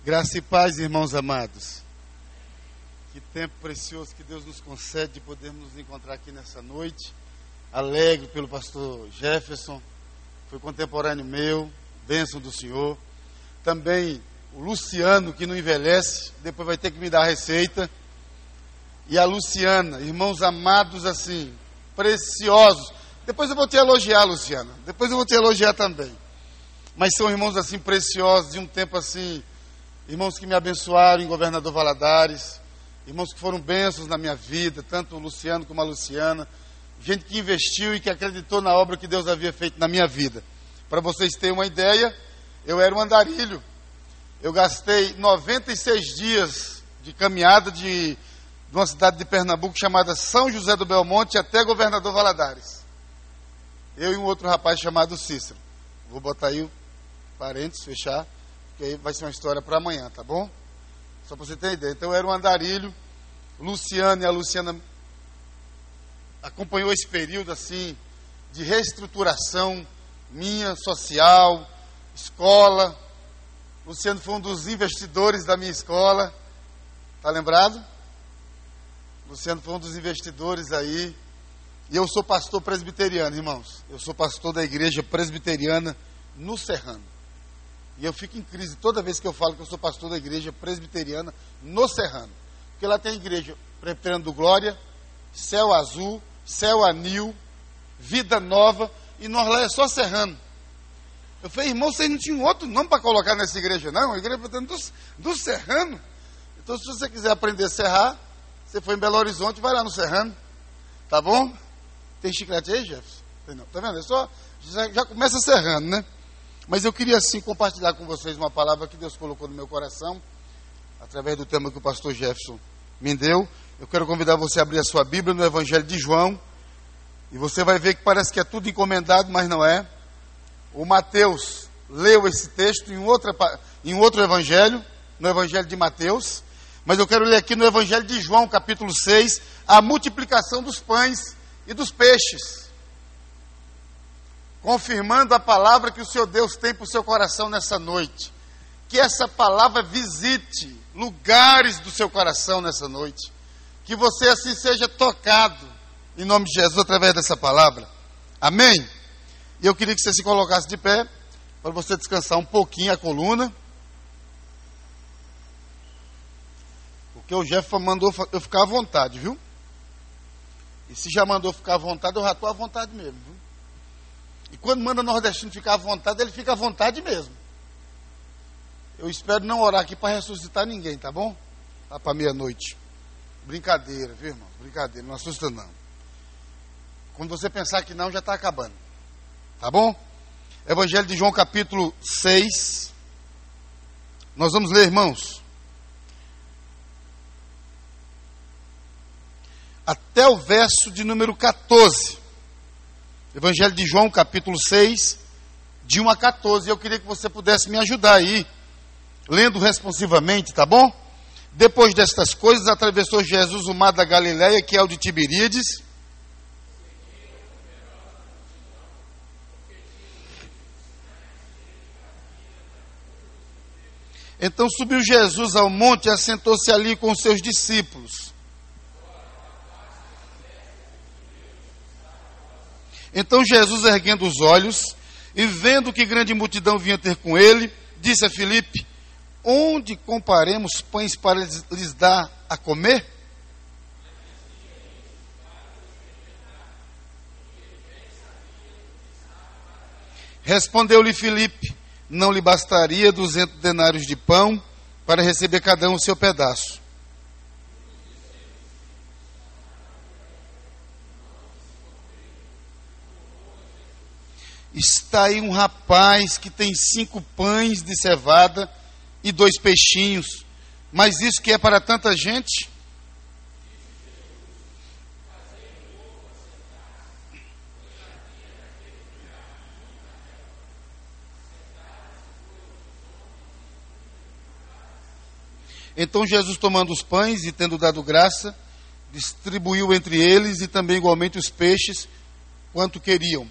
Graça e paz, irmãos amados. Que tempo precioso que Deus nos concede de podermos nos encontrar aqui nessa noite. Alegre pelo pastor Jefferson, foi contemporâneo meu, bênção do Senhor. Também o Luciano, que não envelhece, depois vai ter que me dar a receita. E a Luciana, irmãos amados assim, preciosos. Depois eu vou te elogiar, Luciana. Depois eu vou te elogiar também. Mas são irmãos assim preciosos, de um tempo assim, irmãos que me abençoaram em Governador Valadares, irmãos que foram bênçãos na minha vida, tanto o Luciano como a Luciana, gente que investiu e que acreditou na obra que Deus havia feito na minha vida. Para vocês terem uma ideia, eu era um andarilho. Eu gastei 96 dias de caminhada de uma cidade de Pernambuco chamada São José do Belmonte até Governador Valadares. Eu e um outro rapaz chamado Cícero. Vou botar aí o parênteses, fechar, porque aí vai ser uma história para amanhã, tá bom? Só para você ter ideia. Então eu era um andarilho. Luciano e a Luciana acompanhou esse período assim de reestruturação minha, social, escola. Luciano foi um dos investidores da minha escola. Tá lembrado? Luciano foi um dos investidores aí. E eu sou pastor presbiteriano, irmãos. Eu sou pastor da igreja presbiteriana no Serrano. E eu fico em crise toda vez que eu falo que eu sou pastor da igreja presbiteriana no Serrano. Porque lá tem a igreja Presbiteriana do Glória, Céu Azul, Céu Anil, Vida Nova, e nós lá é só Serrano. Eu falei, irmão, vocês não tinham outro nome para colocar nessa igreja, não? A igreja do Serrano. Então, se você quiser aprender a serrar, você foi em Belo Horizonte, vai lá no Serrano. Tá bom? Tem chiclete aí, Jefferson? Tem não. Tá vendo? É só, já começa serrando, né? Mas eu queria, assim, compartilhar com vocês uma palavra que Deus colocou no meu coração, através do tema que o pastor Jefferson me deu. Eu quero convidar você a abrir a sua Bíblia no Evangelho de João, e você vai ver que parece que é tudo encomendado, mas não é. O Mateus leu esse texto em outro evangelho, no Evangelho de Mateus, mas eu quero ler aqui no Evangelho de João, capítulo 6, a multiplicação dos pães e dos peixes, confirmando a palavra que o Senhor Deus tem para o seu coração nessa noite. Que essa palavra visite lugares do seu coração nessa noite. Que você assim seja tocado, em nome de Jesus, através dessa palavra. Amém? E eu queria que você se colocasse de pé, para você descansar um pouquinho a coluna. Porque o Jeff mandou eu ficar à vontade, viu? E se já mandou ficar à vontade, eu já estou à vontade mesmo, viu? E quando manda nordestino ficar à vontade, ele fica à vontade mesmo. Eu espero não orar aqui para ressuscitar ninguém, tá bom? Tá para meia-noite. Brincadeira, viu, irmão? Brincadeira, não assusta não. Quando você pensar que não, já está acabando. Tá bom? Evangelho de João, capítulo 6. Nós vamos ler, irmãos, até o verso de número 14. Evangelho de João, capítulo 6, de 1 a 14. Eu queria que você pudesse me ajudar aí, lendo responsivamente, tá bom? Depois destas coisas, atravessou Jesus o mar da Galileia, que é o de Tiberíades. Então subiu Jesus ao monte e assentou-se ali com os seus discípulos. Então Jesus, erguendo os olhos e vendo que grande multidão vinha ter com ele, disse a Filipe: onde compraremos pães para lhes dar a comer? Respondeu-lhe Filipe: não lhe bastaria 200 denários de pão para receber cada um o seu pedaço. Está aí um rapaz que tem 5 pães de cevada e 2 peixinhos, mas isso que é para tanta gente? Então Jesus, tomando os pães e tendo dado graça, distribuiu entre eles e também igualmente os peixes, quanto queriam.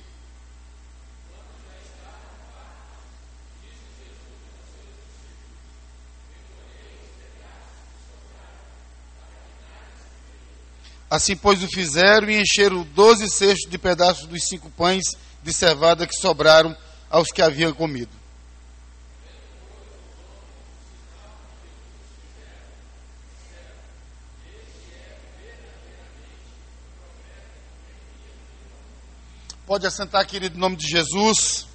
Assim, pois, o fizeram e encheram 12 cestos de pedaços dos 5 pães de cevada que sobraram aos que haviam comido. Pode assentar, querido, em nome de Jesus.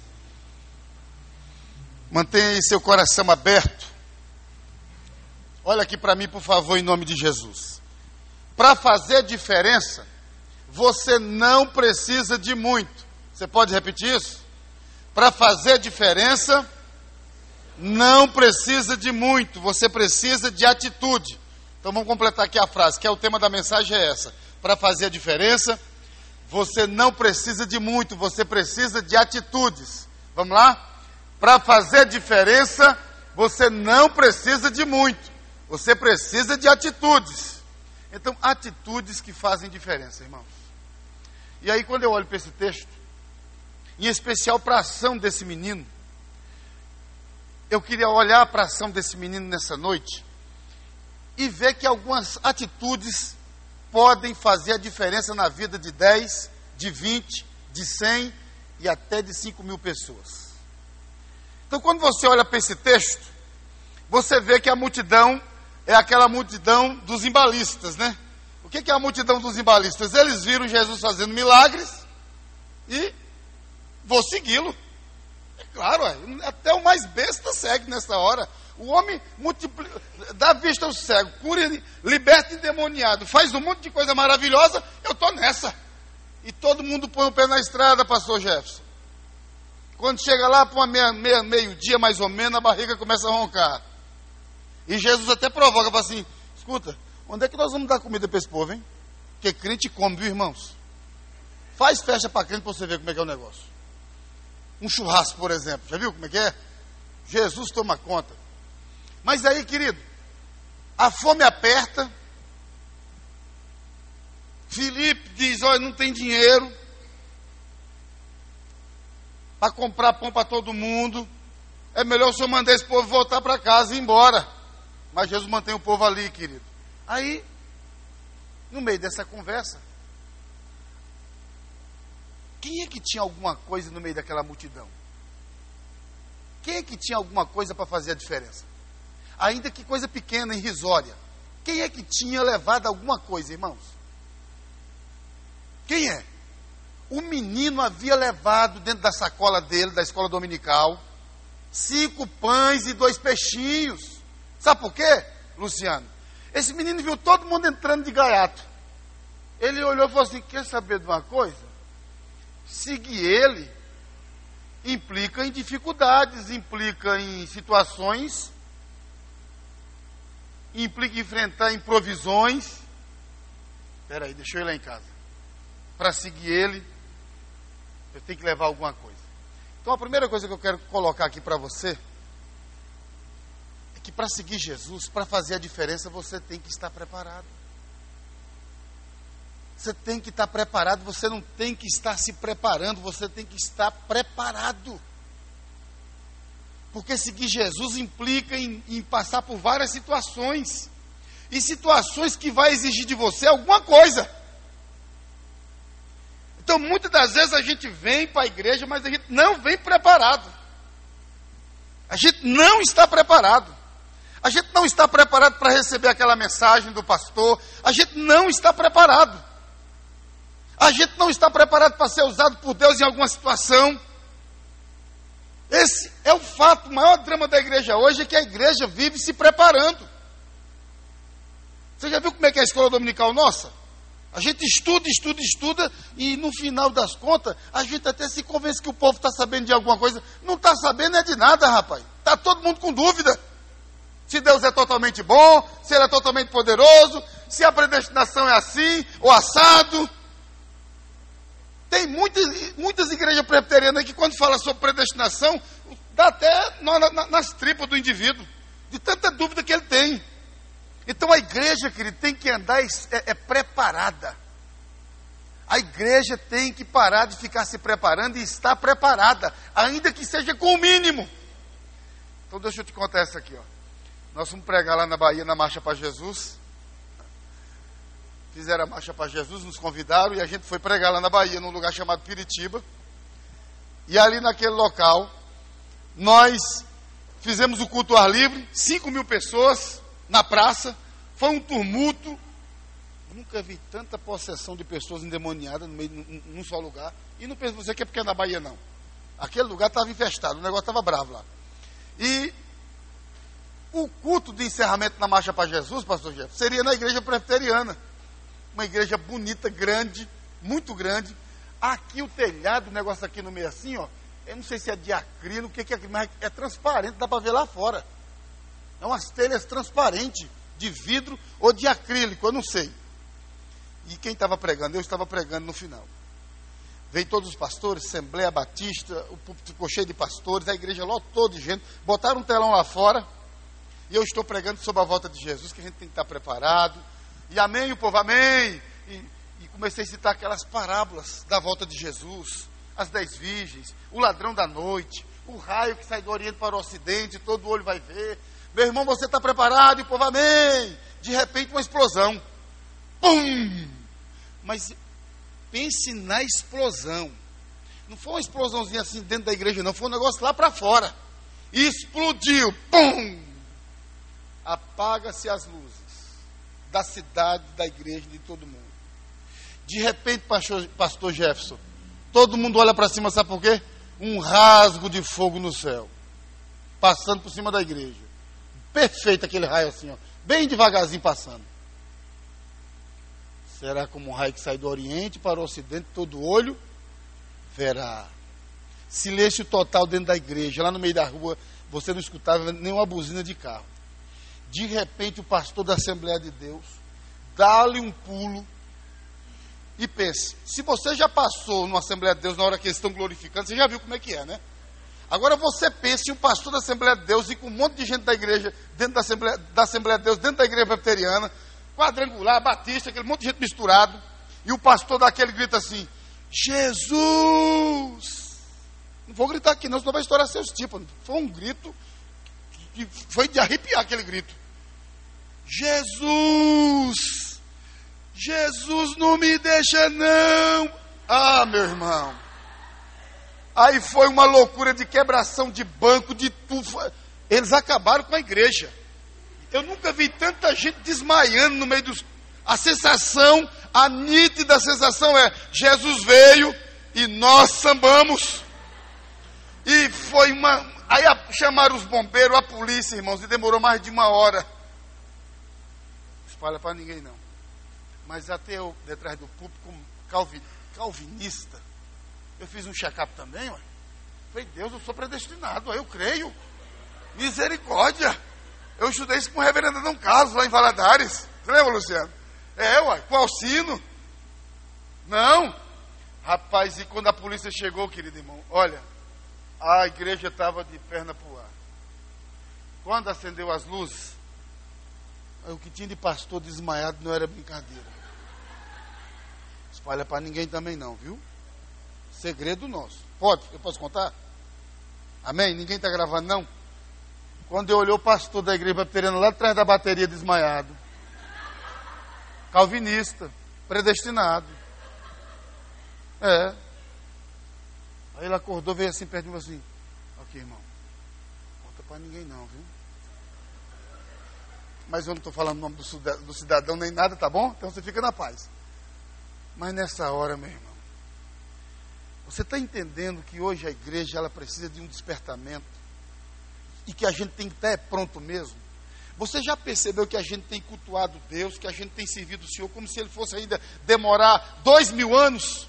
Mantenha aí seu coração aberto. Olha aqui para mim, por favor, em nome de Jesus. Para fazer diferença, você não precisa de muito. Você pode repetir isso? Para fazer diferença, não precisa de muito. Você precisa de atitude. Então vamos completar aqui a frase, que é o tema da mensagem, é essa. Para fazer a diferença, você não precisa de muito, você precisa de atitudes. Vamos lá? Para fazer diferença, você não precisa de muito. Você precisa de atitudes. Então, atitudes que fazem diferença, irmãos. E aí, quando eu olho para esse texto, em especial para a ação desse menino, eu queria olhar para a ação desse menino nessa noite e ver que algumas atitudes podem fazer a diferença na vida de 10, de 20, de 100 e até de 5.000 pessoas. Então, quando você olha para esse texto, você vê que a multidão é aquela multidão dos embalistas, né? O que é a multidão dos embalistas? Eles viram Jesus fazendo milagres e vou segui-lo. É claro, até o mais besta segue nessa hora. O homem dá vista ao cego, cura, liberta endemoniado, faz um monte de coisa maravilhosa, eu estou nessa. E todo mundo põe o pé na estrada, pastor Jefferson. Quando chega lá para meio-dia, mais ou menos, a barriga começa a roncar. E Jesus até provoca, fala assim, escuta, onde é que nós vamos dar comida para esse povo, hein? Porque crente come, viu, irmãos? Faz festa para crente para você ver como é que é o negócio. Um churrasco, por exemplo, já viu como é que é? Jesus toma conta. Mas aí, querido, a fome aperta. Filipe diz, olha, não tem dinheiro para comprar pão para todo mundo. É melhor o senhor mandar esse povo voltar para casa e ir embora. Mas Jesus mantém o povo ali, querido. Aí, no meio dessa conversa, quem é que tinha alguma coisa no meio daquela multidão? Quem é que tinha alguma coisa para fazer a diferença? Ainda que coisa pequena, irrisória. Quem é que tinha levado alguma coisa, irmãos? Quem é? O menino havia levado dentro da sacola dele, da escola dominical, 5 pães e 2 peixinhos. Sabe por quê, Luciano? Esse menino viu todo mundo entrando de gaiato. Ele olhou e falou assim, quer saber de uma coisa? Seguir ele implica em dificuldades, implica em situações, implica em enfrentar improvisões. Espera aí, deixa eu ir lá em casa. Para seguir ele, eu tenho que levar alguma coisa. Então a primeira coisa que eu quero colocar aqui para você é que para seguir Jesus, para fazer a diferença, você tem que estar preparado. Você tem que estar preparado, você não tem que estar se preparando, você tem que estar preparado. Porque seguir Jesus implica em passar por várias situações. E situações que vai exigir de você alguma coisa. Então, muitas das vezes a gente vem para a igreja, mas a gente não vem preparado. A gente não está preparado. A gente não está preparado para receber aquela mensagem do pastor. A gente não está preparado. A gente não está preparado para ser usado por Deus em alguma situação. Esse é o fato, o maior drama da igreja hoje é que a igreja vive se preparando. Você já viu como é que é a escola dominical nossa? A gente estuda e no final das contas, a gente até se convence que o povo está sabendo de alguma coisa. Não está sabendo é de nada, rapaz. Está todo mundo com dúvida. Se Deus é totalmente bom, se Ele é totalmente poderoso, se a predestinação é assim ou assado. Tem muitas igrejas presbiterianas que quando fala sobre predestinação, dá até nas tripas do indivíduo, de tanta dúvida que ele tem. Então a igreja, querido, tem que andar preparada. A igreja tem que parar de ficar se preparando e estar preparada, ainda que seja com o mínimo. Então deixa eu te contar essa aqui, ó. Nós fomos pregar lá na Bahia, na Marcha para Jesus. fizeram a marcha para Jesus, nos convidaram e a gente foi pregar lá na Bahia, num lugar chamado Piritiba. E ali naquele local, nós fizemos o culto ao ar livre, 5.000 pessoas na praça, foi um tumulto. Nunca vi tanta possessão de pessoas endemoniadas no meio, num só lugar. E não pensa você que é porque é na Bahia, não. Aquele lugar estava infestado, o negócio estava bravo lá. E o culto de encerramento na Marcha para Jesus, pastor Jefferson, seria na igreja presbiteriana. Uma igreja bonita, grande, muito grande. Aqui o telhado, o negócio aqui no meio assim, ó. Eu não sei se é de acrílico, o que é aquilo, mas é transparente, dá para ver lá fora. É umas telhas transparentes, de vidro ou de acrílico, eu não sei. E quem estava pregando? Eu estava pregando no final. Veio todos os pastores, Assembleia Batista, o púlpito ficou cheio de pastores, a igreja lotou de gente, botaram um telão lá fora, e eu estou pregando sobre a volta de Jesus, que a gente tem que estar preparado. E amém, o povo, amém. E comecei a citar aquelas parábolas da volta de Jesus, as 10 virgens, o ladrão da noite, o raio que sai do Oriente para o Ocidente, todo olho vai ver. Meu irmão, você está preparado? E o povo, amém. De repente, uma explosão. Pum! Mas pense na explosão. Não foi uma explosãozinha assim dentro da igreja, não. Foi um negócio lá para fora. E explodiu. Pum! Apaga-se as luzes da cidade, da igreja, de todo mundo. De repente, pastor Jefferson, todo mundo olha para cima, sabe por quê? Um rasgo de fogo no céu, passando por cima da igreja. Perfeito aquele raio assim, ó, bem devagarzinho passando. Será como um raio que sai do Oriente para o Ocidente, todo olho verá. Silêncio total dentro da igreja, lá no meio da rua, você não escutava nenhuma buzina de carro. De repente, o pastor da Assembleia de Deus dá-lhe um pulo e pense, se você já passou numa Assembleia de Deus na hora que eles estão glorificando, você já viu como é que é, né? Agora você pense em um pastor da Assembleia de Deus e com um monte de gente da igreja, dentro da Assembleia de Deus, dentro da igreja presbiteriana, quadrangular, batista, aquele monte de gente misturado, e o pastor dá aquele grito assim, Jesus! Não vou gritar aqui não, senão vai estourar seus tipos. Foi um grito que foi de arrepiar aquele grito. Jesus! Jesus, não me deixa não! Ah, meu irmão! Aí foi uma loucura de quebração de banco, de tudo. Eles acabaram com a igreja. Eu nunca vi tanta gente desmaiando no meio dos... A sensação, a nítida sensação é, Jesus veio e nós sambamos. E foi uma... Aí chamaram os bombeiros, a polícia, irmãos, e demorou mais de 1 hora. Não espalha para ninguém, não. Mas até eu, detrás do púlpito, como calvinista, eu fiz um check-up também, ué. Falei, Deus, eu sou predestinado, eu creio. Misericórdia. Eu estudei isso com o reverendo Dom Carlos, lá em Valadares. Você lembra, Luciano? Ué, com Alcino. Não. Rapaz, e quando a polícia chegou, querido irmão, olha, a igreja estava de perna para o ar. Quando acendeu as luzes, o que tinha de pastor desmaiado não era brincadeira. Espalha para ninguém também não, viu? Segredo nosso. Pode? Eu posso contar? Amém? Ninguém está gravando, não? Quando eu olhei o pastor da igreja presbiteriana lá atrás da bateria desmaiado. Calvinista. Predestinado. Aí ele acordou, veio assim perto de mim assim. Ok, irmão. Não conta para ninguém não, viu? Mas eu não estou falando o nome do cidadão nem nada, tá bom? Então você fica na paz. Mas nessa hora, meu irmão, você está entendendo que hoje a igreja ela precisa de um despertamento e que a gente tem que estar pronto mesmo? Você já percebeu que a gente tem cultuado Deus, que a gente tem servido o Senhor como se Ele fosse ainda demorar 2000 anos?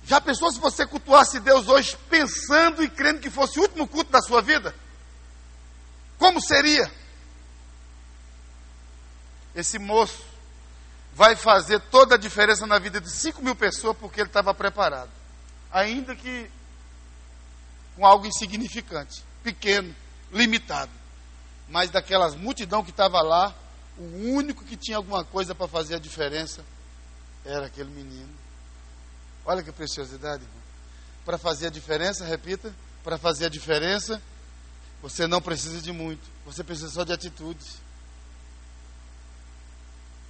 Já pensou se você cultuasse Deus hoje pensando e crendo que fosse o último culto da sua vida? Como seria? Esse moço vai fazer toda a diferença na vida de 5.000 pessoas porque ele estava preparado. Ainda que com algo insignificante, pequeno, limitado. Mas daquelas multidão que estava lá, o único que tinha alguma coisa para fazer a diferença era aquele menino. Olha que preciosidade, irmão. Para fazer a diferença, repita, para fazer a diferença, você não precisa de muito, você precisa só de atitudes.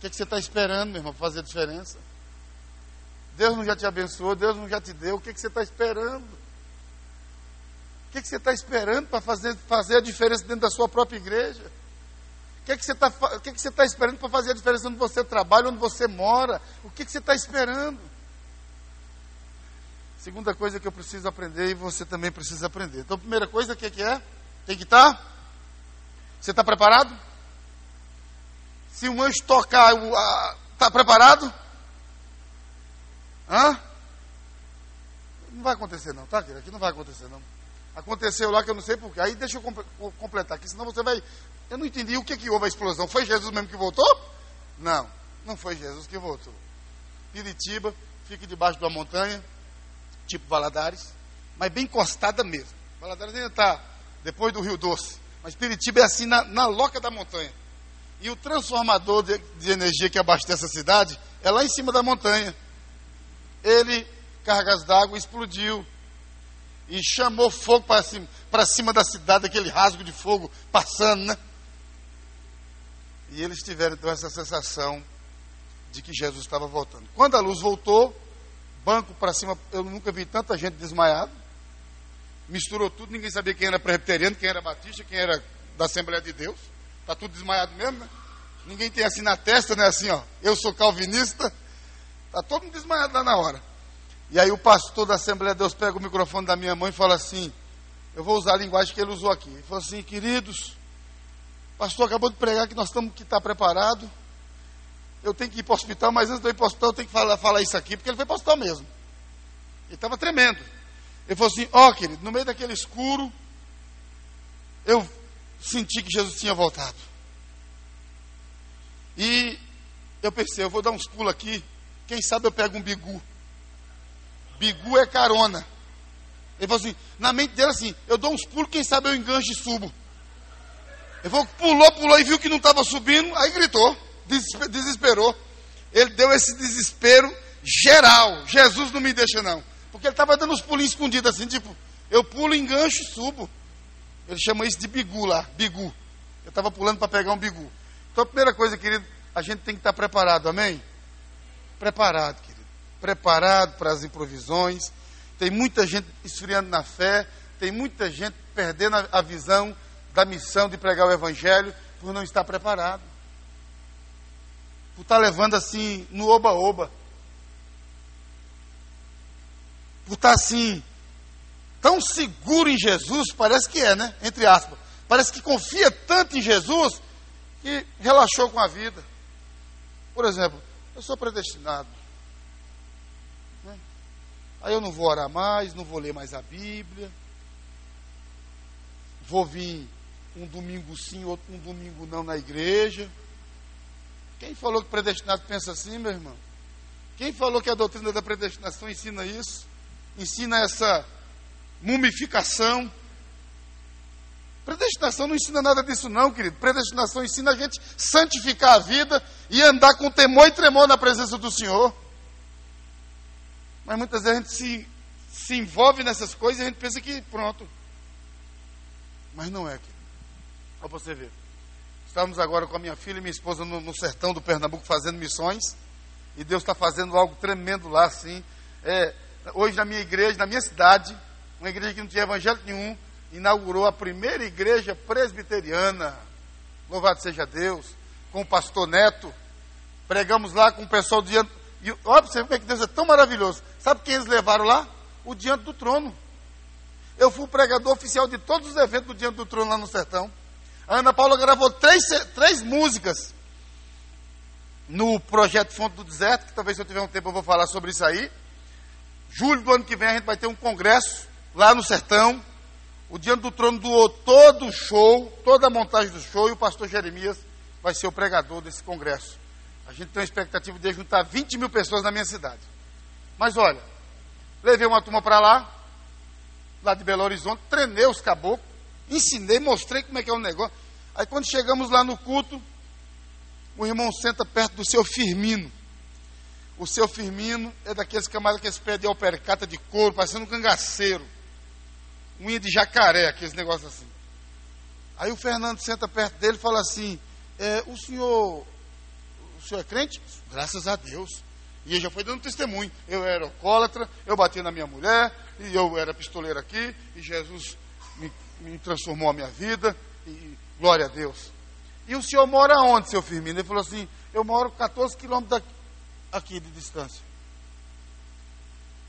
O que você está esperando, meu irmão, para fazer a diferença? Deus não já te abençoou, Deus não já te deu, o que você está esperando? O que você está esperando para fazer a diferença dentro da sua própria igreja? O que você está esperando para fazer a diferença onde você trabalha, onde você mora? O que você está esperando? Segunda coisa que eu preciso aprender e você também precisa aprender. Então, primeira coisa, o que é? Tem que estar? Você está preparado? Se um anjo tocar, está preparado? Hã? Não vai acontecer não, tá? Aqui não vai acontecer não. Aconteceu lá que eu não sei porquê. Aí deixa eu completar aqui, senão você vai... Eu não entendi o que houve a explosão. Foi Jesus mesmo que voltou? Não, não foi Jesus que voltou. Piritiba fica debaixo de uma montanha, tipo Valadares, mas bem encostada mesmo. Valadares ainda está depois do Rio Doce, mas Piritiba é assim na loca da montanha. E o transformador de energia que abastece a cidade é lá em cima da montanha. Ele, cargas d'água, explodiu e chamou fogo para cima da cidade, aquele rasgo de fogo passando, né? E eles tiveram então essa sensação de que Jesus estava voltando. Quando a luz voltou, banco para cima, eu nunca vi tanta gente desmaiada. Misturou tudo, ninguém sabia quem era presbiteriano, quem era batista, quem era da Assembleia de Deus. Está tudo desmaiado mesmo, né? Ninguém tem assim na testa, né? Assim, ó, eu sou calvinista. Está todo mundo desmaiado lá na hora. E aí o pastor da Assembleia de Deus pega o microfone da minha mãe e fala assim, eu vou usar a linguagem que ele usou aqui. Ele falou assim, queridos, o pastor acabou de pregar que nós temos que estar preparados. Eu tenho que ir para o hospital, mas antes de eu ir para o hospital eu tenho que falar isso aqui, porque ele foi para o hospital mesmo. Ele estava tremendo. Ele falou assim, ó querido, no meio daquele escuro, eu senti que Jesus tinha voltado. E eu pensei, eu vou dar uns pulos aqui, quem sabe eu pego um bigu. Bigu é carona. Ele falou assim, na mente dele assim, eu dou uns pulos, quem sabe eu engancho e subo. Ele falou, pulou e viu que não estava subindo, aí gritou, desesperou. Ele deu esse desespero geral. Jesus não me deixa não. Porque ele estava dando uns pulinhos escondidos assim, tipo, eu pulo, engancho e subo. Ele chama isso de bigu lá, bigu. Eu estava pulando para pegar um bigu. Então a primeira coisa, querido, a gente tem que estar preparado, amém? Preparado, querido. Preparado para as improvisões. Tem muita gente esfriando na fé, tem muita gente perdendo a visão da missão de pregar o evangelho por não estar preparado. Por estar levando assim no oba-oba. Por estar assim tão seguro em Jesus, parece que é, né? Entre aspas. Parece que confia tanto em Jesus que relaxou com a vida. Por exemplo, eu sou predestinado. Né? Aí eu não vou orar mais, não vou ler mais a Bíblia. Vou vir um domingo sim, outro um domingo não na igreja. Quem falou que predestinado pensa assim, meu irmão? Quem falou que a doutrina da predestinação ensina isso? Ensina essa mumificação. Predestinação não ensina nada disso não, querido. Predestinação ensina a gente santificar a vida e andar com temor e tremor na presença do Senhor. Mas muitas vezes a gente se envolve nessas coisas e a gente pensa que pronto. Mas não é, querido. Olha para você ver. Estávamos agora com a minha filha e minha esposa no sertão do Pernambuco fazendo missões. E Deus está fazendo algo tremendo lá, assim. Hoje na minha igreja, na minha cidade, uma igreja que não tinha evangelho nenhum, inaugurou a primeira igreja presbiteriana. Louvado seja Deus. Com o pastor Neto. Pregamos lá com o pessoal diante. E olha para você ver como é que Deus é tão maravilhoso. Sabe quem eles levaram lá? O Diante do Trono. Eu fui o pregador oficial de todos os eventos do Diante do Trono lá no sertão. A Ana Paula gravou três músicas no projeto Fonte do Deserto, que talvez se eu tiver um tempo eu vou falar sobre isso aí. Julho do ano que vem a gente vai ter um congresso lá no sertão. O Diante do Trono doou todo o show, toda a montagem do show, e o pastor Jeremias vai ser o pregador desse congresso. A gente tem uma expectativa de juntar 20 mil pessoas na minha cidade. Mas olha, levei uma turma para lá de Belo Horizonte, treinei os caboclos, ensinei, mostrei como é que é o negócio. Aí quando chegamos lá no culto, o irmão senta perto do seu Firmino. O seu Firmino é daqueles camaradas que eles pedem alpercata de couro, parecendo um cangaceiro. Unha de jacaré, aqueles negócios assim. Aí o Fernando senta perto dele e fala assim, o senhor senhor é crente? Graças a Deus. E ele já foi dando testemunho. Eu era alcoólatra, eu batia na minha mulher, e eu era pistoleiro aqui, e Jesus me transformou a minha vida, e glória a Deus. E o senhor mora onde, seu Firmino? Ele falou assim, eu moro 14 quilômetros aqui de distância.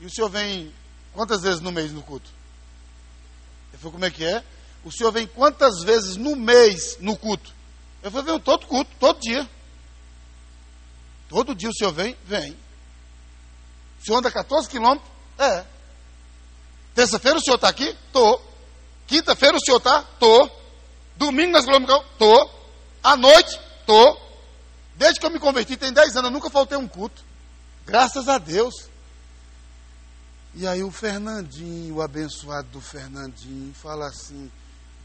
E o senhor vem quantas vezes no mês no culto? Ele falou, como é que é? O senhor vem quantas vezes no mês no culto? Eu falei, venho todo culto, todo dia. Todo dia o senhor vem? Vem. O senhor anda 14 quilômetros? É. Terça-feira o senhor está aqui? Tô. Quinta-feira o senhor está? Tô. Domingo nós vamos? Tô. À noite? Tô. Desde que eu me converti, tem 10 anos, eu nunca faltei um culto. Graças a Deus. E aí o Fernandinho, o abençoado do Fernandinho, fala assim,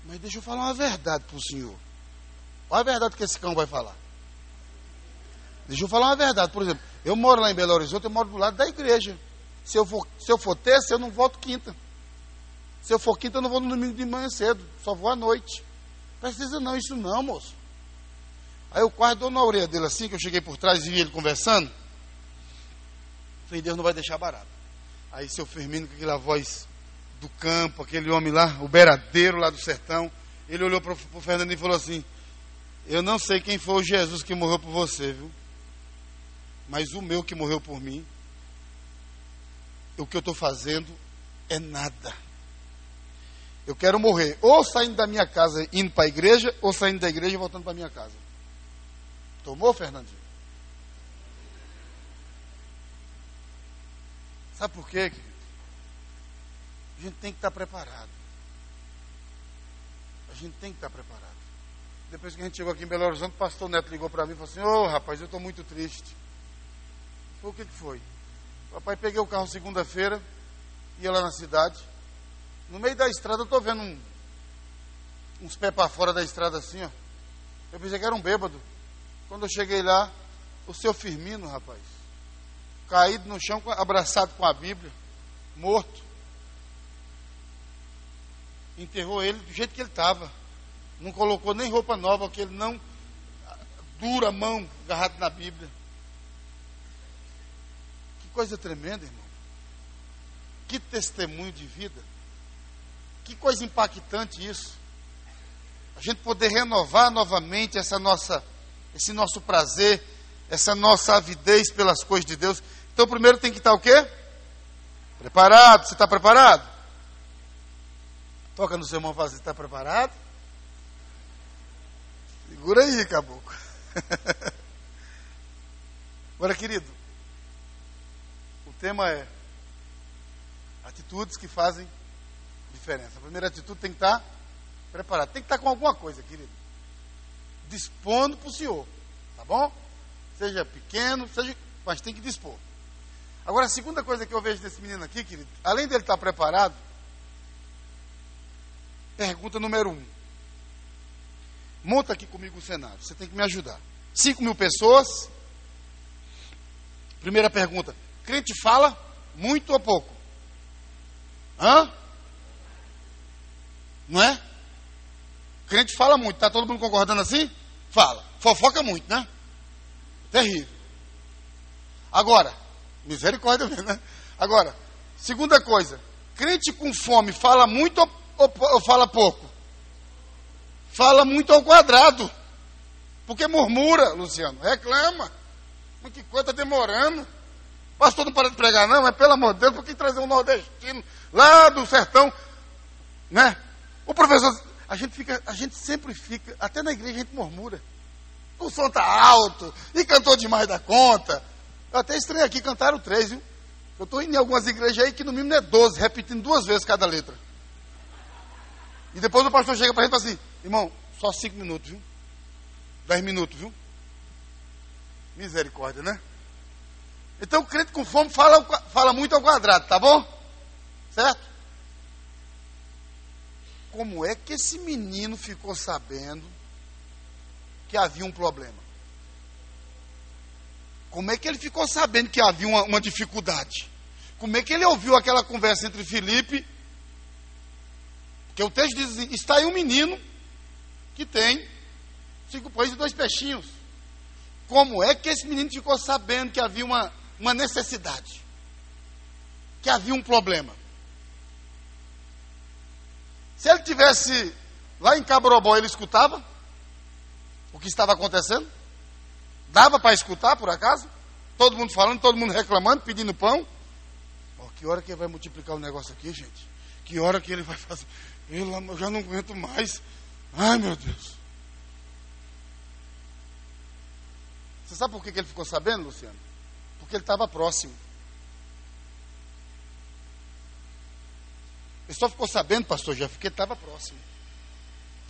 mas deixa eu falar uma verdade para o senhor. Olha a verdade que esse cão vai falar. Deixa eu falar uma verdade. Por exemplo, eu moro lá em Belo Horizonte, eu moro do lado da igreja. Se eu for terça, eu não volto quinta. Se eu for quinta, eu não vou no domingo de manhã cedo. Só vou à noite. Precisa não, isso não, moço. Aí eu quase dou na orelha dele assim, que eu cheguei por trás e vi ele conversando. Falei, Deus não vai deixar barato. Aí seu Firmino, com aquela voz do campo, aquele homem lá, o beiradeiro lá do sertão, ele olhou para o Fernando e falou assim, eu não sei quem foi o Jesus que morreu por você, viu? Mas o meu que morreu por mim, o que eu estou fazendo é nada. Eu quero morrer ou saindo da minha casa indo para a igreja, ou saindo da igreja e voltando para a minha casa. Tomou, Fernandinho? Sabe por quê, querido? A gente tem que estar preparado. A gente tem que estar preparado. Depois que a gente chegou aqui em Belo Horizonte, o pastor Neto ligou para mim e falou assim, ô rapaz, eu estou muito triste. Foi o que foi? Papai, peguei o carro segunda-feira, ia lá na cidade. No meio da estrada, eu estou vendo uns pés para fora da estrada assim, ó. Eu pensei que era um bêbado. Quando eu cheguei lá, o seu Firmino, rapaz, caído no chão, abraçado com a Bíblia, morto. Enterrou ele do jeito que ele estava. Não colocou nem roupa nova, que ele não dura a mão agarrado na Bíblia. Que coisa tremenda, irmão. Que testemunho de vida. Que coisa impactante isso. A gente poder renovar novamente esse nosso prazer, essa nossa avidez pelas coisas de Deus. Então, primeiro tem que estar o quê? Preparado. Você está preparado? Toca no seu irmão e fala, você está preparado? Segura aí, caboclo. Agora, querido, o tema é atitudes que fazem diferença. A primeira atitude tem que estar preparado. Tem que estar com alguma coisa, querido. Dispondo para o Senhor. Tá bom? Seja pequeno, mas tem que dispor. Agora, a segunda coisa que eu vejo desse menino aqui, querido, além dele estar preparado, pergunta número 1. Monta aqui comigo o cenário. Você tem que me ajudar. 5.000 pessoas. Primeira pergunta. Crente fala muito ou pouco? Hã? Não é? Crente fala muito. Está todo mundo concordando assim? Fala. Fofoca muito, né? Terrível. Agora, misericórdia mesmo, né? Agora, segunda coisa. Crente com fome fala muito ou fala pouco? Fala muito ao quadrado. Porque murmura, Luciano. Reclama. Mas que coisa, está demorando. Pastor não para de pregar, não, mas pelo amor de Deus, por que trazer um nordestino lá do sertão? Né? O professor, a gente sempre fica, até na igreja a gente murmura. O som está alto, e cantou demais da conta. Eu até estranho aqui, cantaram 3, viu? Eu estou indo em algumas igrejas aí que no mínimo é 12, repetindo 2 vezes cada letra. E depois o pastor chega para a gente e fala assim, irmão, só 5 minutos, viu? 10 minutos, viu? Misericórdia, né? Então o crente com fome fala muito ao quadrado, tá bom? Certo? Como é que esse menino ficou sabendo que havia um problema? Como é que ele ficou sabendo que havia uma dificuldade? Como é que ele ouviu aquela conversa entre Filipe? Porque o texto diz assim, está aí um menino que tem 5 pães e 2 peixinhos. como é que esse menino ficou sabendo que havia uma necessidade, que havia um problema? Se ele tivesse lá em Cabrobó, ele escutava o que estava acontecendo? Dava para escutar, por acaso? Todo mundo falando, todo mundo reclamando, pedindo pão. Oh, que hora que ele vai multiplicar o negócio aqui, gente? Que hora que ele vai fazer? Eu já não aguento mais. Ai, meu Deus. Você sabe por que ele ficou sabendo, Luciano? Porque ele estava próximo. Ele só ficou sabendo, pastor Jeff, porque ele estava próximo.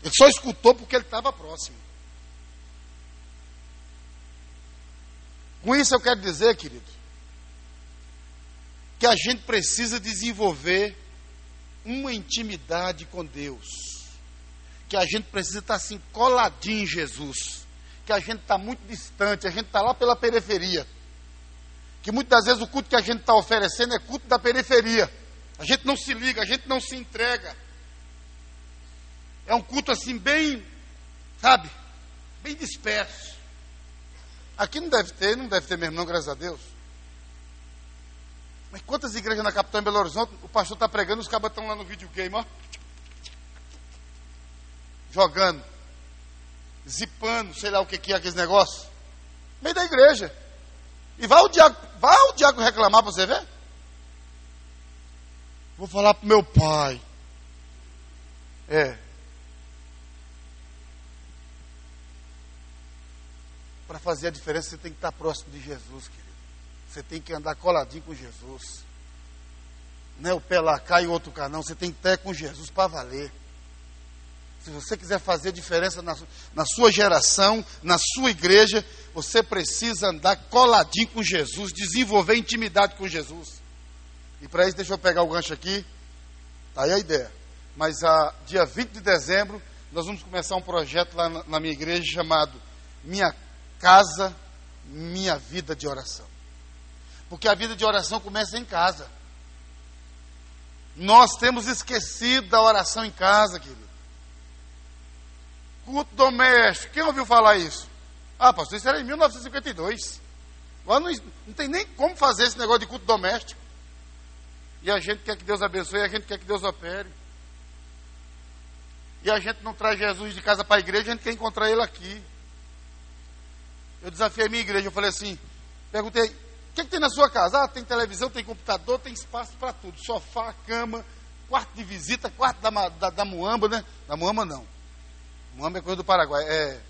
Ele só escutou porque ele estava próximo. Com isso eu quero dizer, querido, que a gente precisa desenvolver uma intimidade com Deus. Que a gente precisa estar assim, coladinho em Jesus. Que a gente está muito distante, a gente está lá pela periferia. Que muitas das vezes o culto que a gente está oferecendo é culto da periferia. A gente não se liga, a gente não se entrega. É um culto assim bem, sabe, bem disperso. Aqui não deve ter mesmo não, graças a Deus. Mas quantas igrejas na capital em Belo Horizonte, o pastor está pregando, os cabas estão lá no videogame, ó. Jogando. Zipando, sei lá o que é aqueles negócios. No meio da igreja. E vai o diácono reclamar para você ver? Vou falar para o meu pai. Para fazer a diferença, você tem que estar próximo de Jesus, querido. Você tem que andar coladinho com Jesus. Não é o pé lá cá e o outro cá, não. Você tem que estar com Jesus para valer. Se você quiser fazer diferença na sua geração, na sua igreja, você precisa andar coladinho com Jesus, desenvolver intimidade com Jesus. E para isso, deixa eu pegar o gancho aqui. Está aí a ideia. Mas dia 20 de dezembro, nós vamos começar um projeto lá na minha igreja chamado Minha Casa, Minha Vida de Oração. Porque a vida de oração começa em casa. Nós temos esquecido da oração em casa, querido. Culto doméstico. Quem ouviu falar isso? Ah, pastor, isso era em 1952. Agora não tem nem como fazer esse negócio de culto doméstico. E a gente quer que Deus abençoe, e a gente quer que Deus opere. E a gente não traz Jesus de casa para a igreja, a gente quer encontrar Ele aqui. Eu desafiei a minha igreja, eu falei assim, perguntei, o que tem na sua casa? Ah, tem televisão, tem computador, tem espaço para tudo. Sofá, cama, quarto de visita, quarto da muamba, né? Da muamba não. Muamba é coisa do Paraguai. É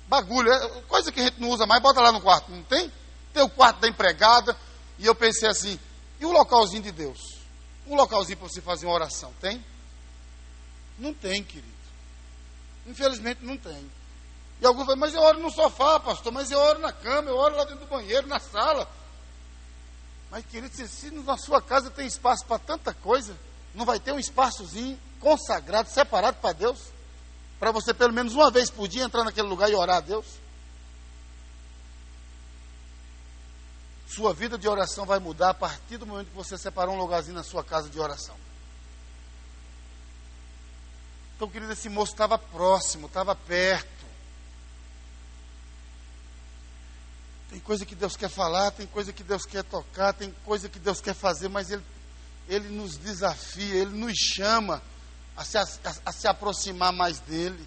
bagulho, é coisa que a gente não usa mais, bota lá no quarto, não tem? Tem o quarto da empregada. E eu pensei assim, e o localzinho de Deus? Um localzinho para você fazer uma oração, tem? Não tem, querido. Infelizmente não tem. E alguns falam, mas eu oro no sofá, pastor, mas eu oro na cama, eu oro lá dentro do banheiro, na sala. Mas, querido, se na sua casa tem espaço para tanta coisa, não vai ter um espaçozinho consagrado, separado para Deus? Para você, pelo menos uma vez por dia, entrar naquele lugar e orar a Deus? Sua vida de oração vai mudar a partir do momento que você separar um lugarzinho na sua casa de oração. Então, querido, esse moço estava próximo, estava perto. Tem coisa que Deus quer falar, tem coisa que Deus quer tocar, tem coisa que Deus quer fazer, mas Ele nos desafia, Ele nos chama a se aproximar mais dEle,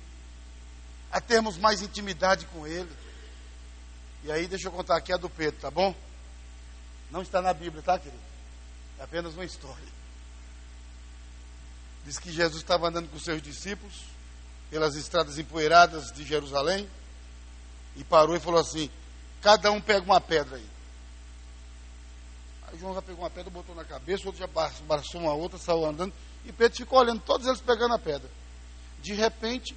a termos mais intimidade com Ele. E aí, deixa eu contar aqui a do Pedro, tá bom? Não está na Bíblia, tá, querido? É apenas uma história. Diz que Jesus estava andando com seus discípulos pelas estradas empoeiradas de Jerusalém e parou e falou assim, cada um pega uma pedra aí. Aí João já pegou uma pedra, botou na cabeça, o outro já abraçou uma outra, saiu andando, e Pedro ficou olhando, todos eles pegando a pedra. De repente,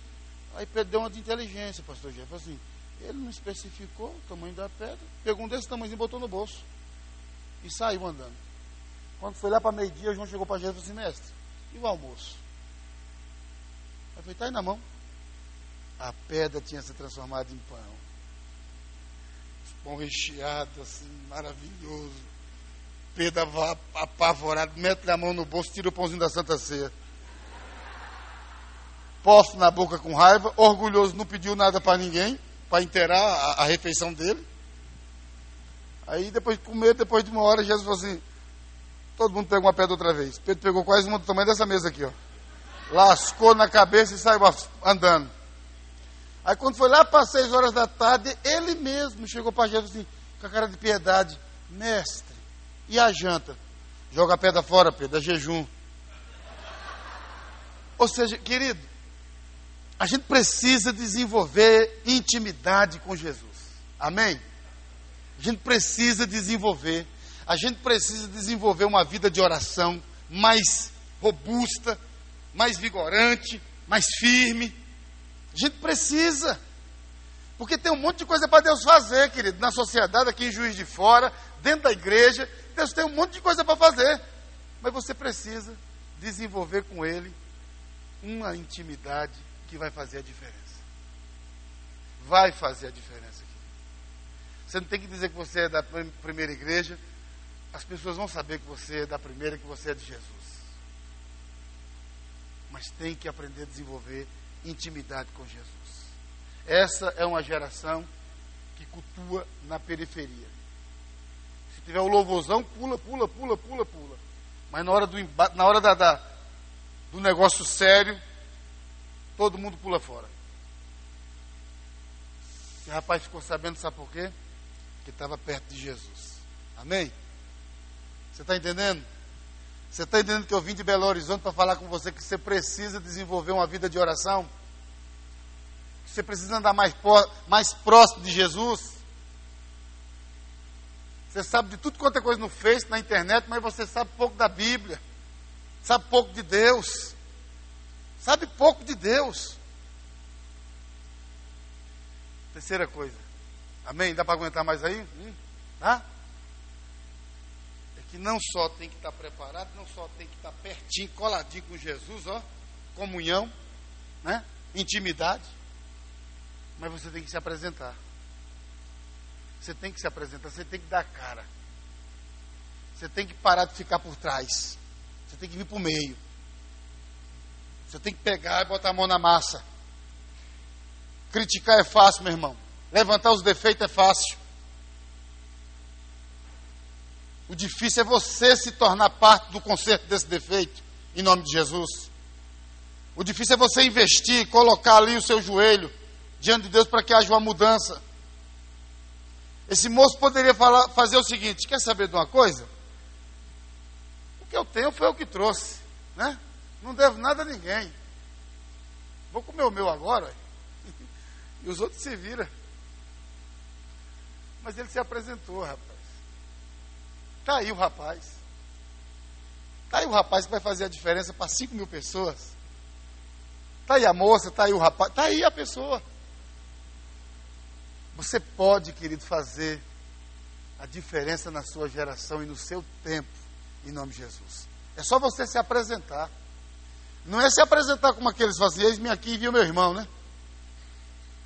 aí Pedro deu uma de inteligência, pastor Jeff, assim, ele não especificou o tamanho da pedra, pegou um desse tamanhozinho e botou no bolso, e saiu andando. Quando foi lá para meio-dia, João chegou para Jesus e disse, mestre, e o almoço? Aí foi, está aí na mão. A pedra tinha se transformado em pão. Pão recheado, assim, maravilhoso. Pedro apavorado, mete a mão no bolso, tira o pãozinho da Santa Ceia. Posto na boca com raiva, orgulhoso, não pediu nada para ninguém. para inteirar a refeição dele. Aí depois de comer, depois de uma hora, Jesus falou assim, todo mundo pegou uma pedra outra vez. Pedro pegou quase uma do tamanho dessa mesa aqui, ó. Lascou na cabeça e saiu andando. Aí quando foi lá para 6 horas da tarde, ele mesmo chegou para Jesus assim, com a cara de piedade, mestre, e a janta? Joga a pedra fora, Pedro, é jejum. Ou seja, querido, a gente precisa desenvolver intimidade com Jesus. Amém? A gente precisa desenvolver uma vida de oração mais robusta, mais vigorante, mais firme. A gente precisa. Porque tem um monte de coisa para Deus fazer, querido, na sociedade, aqui em Juiz de Fora, dentro da igreja. Deus tem um monte de coisa para fazer. Mas você precisa desenvolver com Ele uma intimidade que vai fazer a diferença. Vai fazer a diferença aqui. Você não tem que dizer que você é da primeira igreja. As pessoas vão saber que você é da primeira, que você é de Jesus. Mas tem que aprender a desenvolver intimidade com Jesus. Essa é uma geração que cultua na periferia. Se tiver o louvorzão, pula. Mas na hora do negócio sério, todo mundo pula fora. Esse rapaz ficou sabendo, sabe por quê? Porque estava perto de Jesus. Amém? Você está entendendo? Você está entendendo que eu vim de Belo Horizonte para falar com você que você precisa desenvolver uma vida de oração? Que você precisa andar mais próximo de Jesus? Você sabe de tudo quanto é coisa no Face, na internet, mas você sabe pouco da Bíblia. Sabe pouco de Deus. Sabe pouco de Deus. Terceira coisa. Amém? Dá para aguentar mais aí? Tá? É que não só tem que estar preparado, não só tem que estar pertinho, coladinho com Jesus, ó, comunhão, né? Intimidade, mas você tem que se apresentar. Você tem que se apresentar, você tem que dar a cara. Você tem que parar de ficar por trás. Você tem que vir para o meio. Você tem que pegar e botar a mão na massa. Criticar é fácil, meu irmão. Levantar os defeitos é fácil. O difícil é você se tornar parte do conserto desse defeito, em nome de Jesus. O difícil é você investir, colocar ali o seu joelho diante de Deus para que haja uma mudança. Esse moço poderia fazer o seguinte: quer saber de uma coisa? O que eu tenho foi o que trouxe, né? Não devo nada a ninguém. Vou comer o meu agora, e os outros se viram. Mas ele se apresentou, rapaz. Está aí o rapaz. Está aí o rapaz que vai fazer a diferença para 5.000 pessoas. Está aí a moça, está aí o rapaz, está aí a pessoa. Você pode, querido, fazer a diferença na sua geração e no seu tempo, em nome de Jesus. É só você se apresentar. Não é se apresentar como aqueles faziam, eis-me aqui e viu meu irmão, né?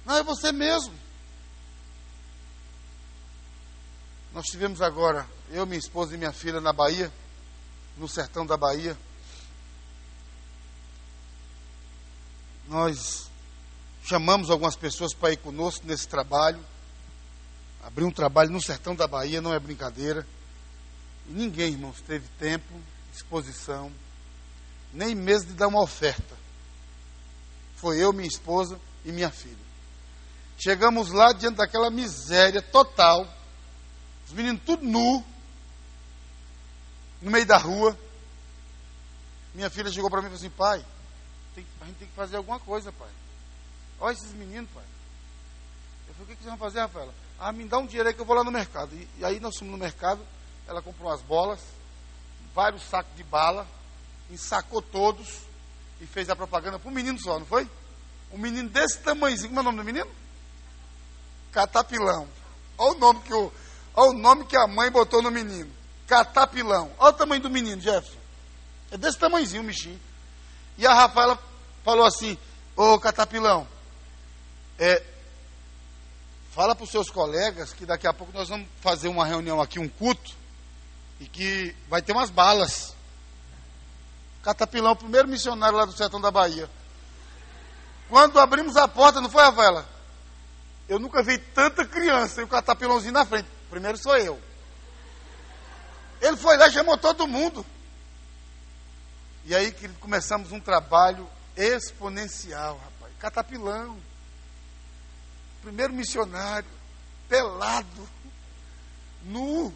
Não, é você mesmo. Nós tivemos agora, eu, minha esposa e minha filha na Bahia, no sertão da Bahia. Nós chamamos algumas pessoas para ir conosco nesse trabalho. Abrir um trabalho no sertão da Bahia não é brincadeira. E ninguém, irmãos, teve tempo, disposição, nem mesmo de dar uma oferta. Foi eu, minha esposa e minha filha. Chegamos lá diante daquela miséria total. Os meninos tudo nu, no meio da rua. Minha filha chegou para mim e falou assim: pai, a gente tem que fazer alguma coisa, pai. Olha esses meninos, pai. Eu falei: o que vocês vão fazer, Rafaela? Ah, me dá um dinheiro aí que eu vou lá no mercado. E aí nós fomos no mercado, ela comprou umas bolas, vários sacos de bala, ensacou todos e fez a propaganda para um menino só, não foi? Um menino desse tamanhozinho. Como é o nome do menino? Catapilão. Olha o nome que a mãe botou no menino. Catapilão. Olha o tamanho do menino, Jefferson. É desse tamanhozinho o bichinho. E a Rafaela falou assim: ô Catapilão, fala para os seus colegas que daqui a pouco nós vamos fazer uma reunião aqui, um culto, e que vai ter umas balas. Catapilão, o primeiro missionário lá do sertão da Bahia. Quando abrimos a porta, não foi, Rafaela? Eu nunca vi tanta criança e o catapilãozinho na frente. Primeiro sou eu. Ele foi lá e chamou todo mundo. E aí que começamos um trabalho exponencial, rapaz. Catapilão. Primeiro missionário. Pelado. Nu.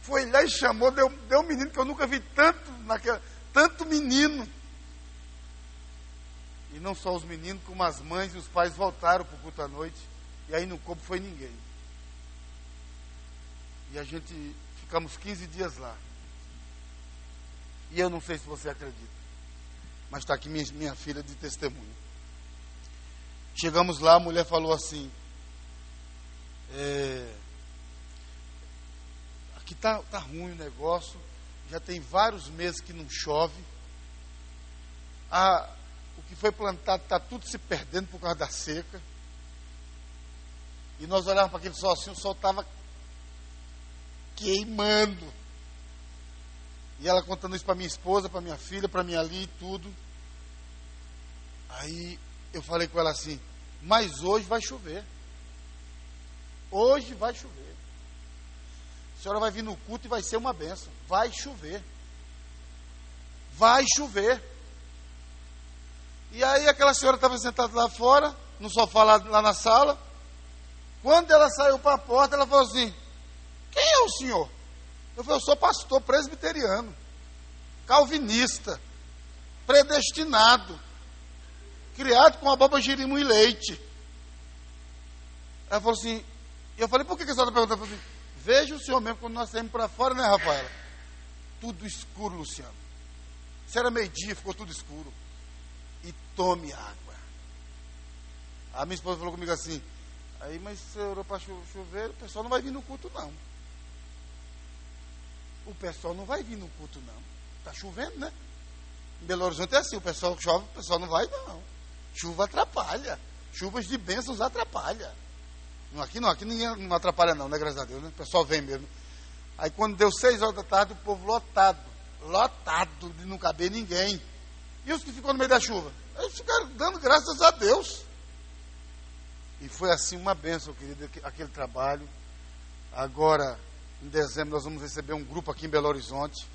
Foi lá e chamou. Deu um menino que eu nunca vi tanto menino. E não só os meninos, como as mães e os pais voltaram para o culto à noite. E aí no corpo foi ninguém. E a gente ficamos 15 dias lá. E eu não sei se você acredita. Mas está aqui minha filha de testemunho. Chegamos lá, a mulher falou assim: aqui tá ruim o negócio. Já tem vários meses que não chove. O que foi plantado está tudo se perdendo por causa da seca. E nós olhávamos para aquele sol assim, o sol estava queimando. E ela contando isso para minha esposa, para minha filha, para minha ali e tudo. Aí eu falei com ela assim: mas hoje vai chover. Hoje vai chover. A senhora vai vir no culto e vai ser uma bênção. Vai chover. Vai chover. E aí aquela senhora estava sentada lá fora, no sofá lá na sala. Quando ela saiu para a porta, ela falou assim: quem é o senhor? Eu falei: eu sou pastor presbiteriano, calvinista, predestinado, criado com abóbora, jerimum e leite. Ela falou assim, eu falei: por que a senhora está perguntando? Ela falou assim: veja o senhor mesmo, quando nós saímos para fora, né, Rafaela? Tudo escuro, Luciano. Se era meio-dia, ficou tudo escuro. E tome água. A minha esposa falou comigo assim: aí, mas se orou para chover, o pessoal não vai vir no culto, não. O pessoal não vai vir no culto, não. Está chovendo, né? Em Belo Horizonte é assim: o pessoal chove, o pessoal não vai, não. Chuva atrapalha. Chuvas de bênçãos atrapalha. Aqui ninguém não atrapalha, não, né? Graças a Deus, né? O pessoal vem mesmo. Aí quando deu 6 horas da tarde, o povo lotado, de não caber ninguém. E os que ficou no meio da chuva? Eles ficaram dando graças a Deus. E foi assim uma bênção, querido, aquele trabalho. Agora, em dezembro, nós vamos receber um grupo aqui em Belo Horizonte.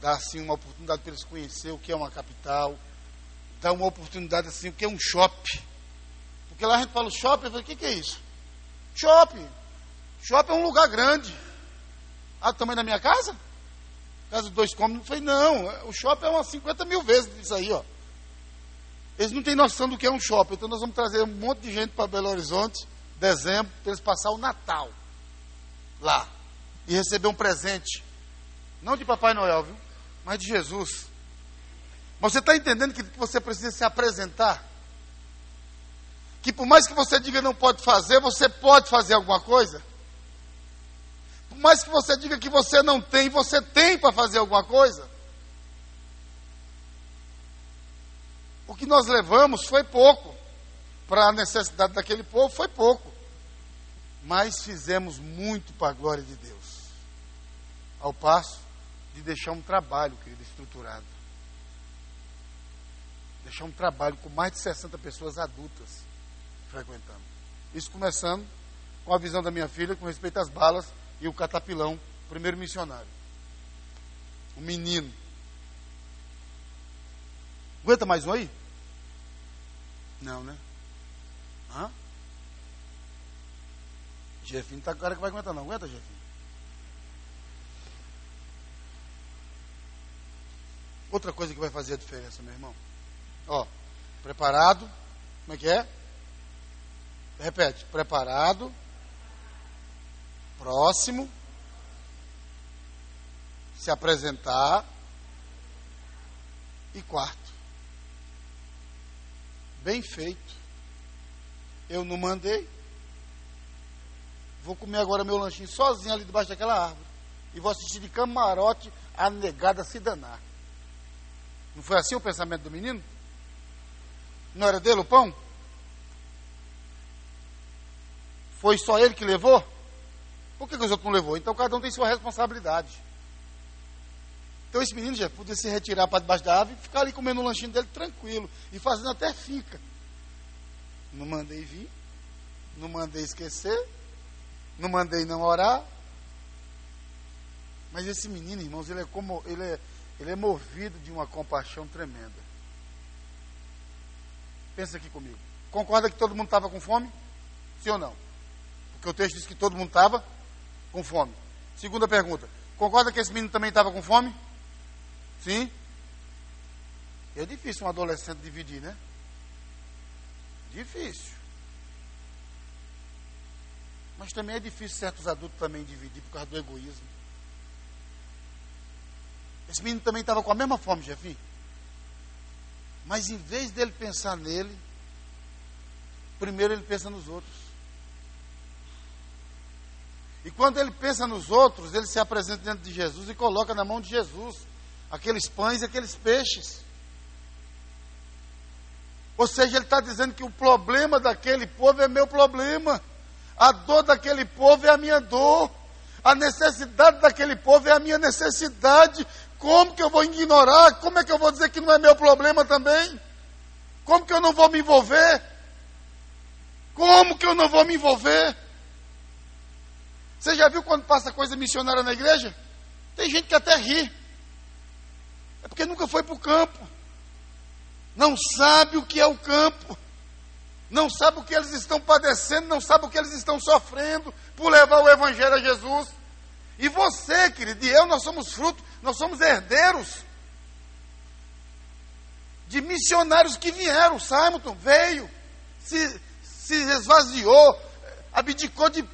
Dar assim uma oportunidade para eles conhecerem o que é uma capital. Dar uma oportunidade assim, o que é um shopping. Porque lá a gente fala shopping, eu falo: o que é isso? Shopping. Shopping é um lugar grande. Do tamanho da minha casa? Casa de 2 cômodos. Eu falei: não, o shopping é umas 50 mil vezes isso aí, ó. Eles não têm noção do que é um shopping. Então nós vamos trazer um monte de gente para Belo Horizonte, dezembro, para eles passar o Natal lá. E receber um presente. Não de Papai Noel, viu? Mas de Jesus. Mas você está entendendo que você precisa se apresentar? Que por mais que você diga não pode fazer, você pode fazer alguma coisa? Por mais que você diga que você não tem, você tem para fazer alguma coisa? O que nós levamos foi pouco. Para a necessidade daquele povo foi pouco. Mas fizemos muito para a glória de Deus. Ao passo de deixar um trabalho, querido, estruturado. Deixar um trabalho com mais de 60 pessoas adultas frequentando. Isso começando com a visão da minha filha com respeito às balas e o catapilão, primeiro missionário. O menino. Aguenta mais um aí? Não, né? Jefinho tá com cara que vai aguentar, não. Aguenta, Jefinho. Outra coisa que vai fazer a diferença, meu irmão. Ó, preparado. Como é que é? Repete. Preparado. Próximo. Se apresentar. E quarto. Bem feito. Eu não mandei. Vou comer agora meu lanchinho sozinho ali debaixo daquela árvore. E vou assistir de camarote a negada se danar. Não foi assim o pensamento do menino? Não era dele o pão? Foi só ele que levou? Por que os outros não levou? Então cada um tem sua responsabilidade. Então esse menino já podia se retirar para debaixo da árvore e ficar ali comendo o lanchinho dele tranquilo. E fazendo até fica. Não mandei vir. Não mandei esquecer. Não mandei não orar. Mas esse menino, irmãos, ele é movido de uma compaixão tremenda. Pensa aqui comigo. Concorda que todo mundo estava com fome? Sim ou não? Porque o texto diz que todo mundo estava com fome. Segunda pergunta. Concorda que esse menino também estava com fome? Sim? É difícil um adolescente dividir, né? Difícil. Mas também é difícil certos adultos também dividir por causa do egoísmo. Esse menino também estava com a mesma fome, Jefinho. Mas em vez dele pensar nele, primeiro ele pensa nos outros. E quando ele pensa nos outros, ele se apresenta diante de Jesus e coloca na mão de Jesus aqueles pães e aqueles peixes. Ou seja, ele está dizendo que o problema daquele povo é meu problema. A dor daquele povo é a minha dor. A necessidade daquele povo é a minha necessidade. Como que eu vou ignorar? Como é que eu vou dizer que não é meu problema também? Como que eu não vou me envolver? Como que eu não vou me envolver? Você já viu quando passa coisa missionária na igreja? Tem gente que até ri. É porque nunca foi para o campo. Não sabe o que é o campo. Não sabe o que eles estão padecendo. Não sabe o que eles estão sofrendo por levar o evangelho a Jesus. E você, querido, e eu, nós somos fruto, nós somos herdeiros de missionários que vieram. Simonton veio, se esvaziou, abdicou de